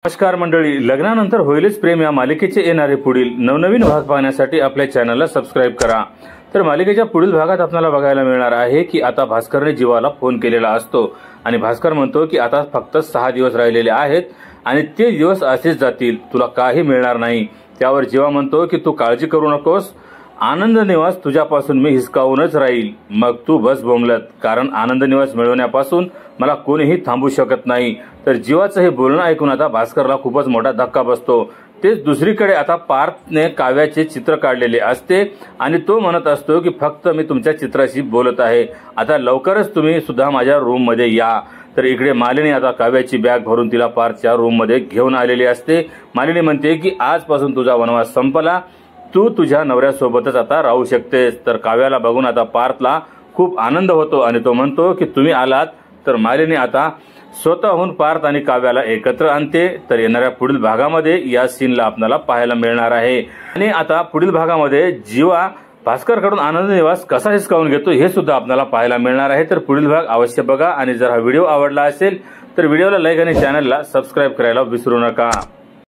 नमस्कार मंडळी, लग्नानंतर होईलच प्रेम या मालिकेचे येणारे पुढील नवनवीन भाग पाहण्यासाठी आपल्या चॅनलला सबस्क्राइब करा। तर मालिकेच्या पुढील भागात आपल्याला बघायला मिळणार आहे की आता भास्करने जीवाला फोन केलेला असतो आणि भास्कर म्हणतो की आता फक्त 6 दिवस राहिलेले आहेत आणि ते दिवस असेच जातील, तुला काही मिळणार नाही। त्यावर जीवा म्हणतो की तू काळजी करू नकोस, आनंद निवास तुझ्यापासून मी हिसकावूनच राहील। मग तू बस बोंबलत, कारण आनंद निवास मिळवण्यापासून मला कोणीही थांबू शकत नाही। तर जीवाचं हे बोलणं ऐकून आता भास्करला खूपच मोठा धक्का बसतो। तेच दुसरीकडे आता पार्थने काव्याचे चित्र काढलेले असते आणि तो म्हणत असतो की फक्त मी तुमच्या चित्राशी बोलत आहे, आता लवकरच तुम्ही सुद्धा माझ्या रूम मध्ये या। तर इकडे मालिनी आता काव्याची बॅग भरून तिला पार्थच्या रूम मध्ये घेऊन आलेली असते। मालिनी म्हणते की आजपासून तुझा वनवास संपला, तू तुझ्या नवऱ्यासोबतच आता राहू शकतेस। तर काव्याला बघून आता पार्थला खूप आनंद होतो आणि तो म्हणतो की तुम्ही आलात। तर मालिनी आता स्वतःहून पार्थ आणि काव्याला एकत्र आणते। तर येणाऱ्या पुढील भागामध्ये या सीनला आपल्याला पाहायला मिळणार आहे आणि आता पुढील भागामध्ये जीवा भास्करकडून आनंद निवास कसा हिसकावून घेतो हे सुद्धा आपल्याला पाहायला मिळणार आहे। तर पुढील भाग अवश्य बघा आणि जर हा व्हिडिओ आवडला असेल तर व्हिडिओला लाईक आणि चॅनलला सबस्क्राइब करायला विसरू नका।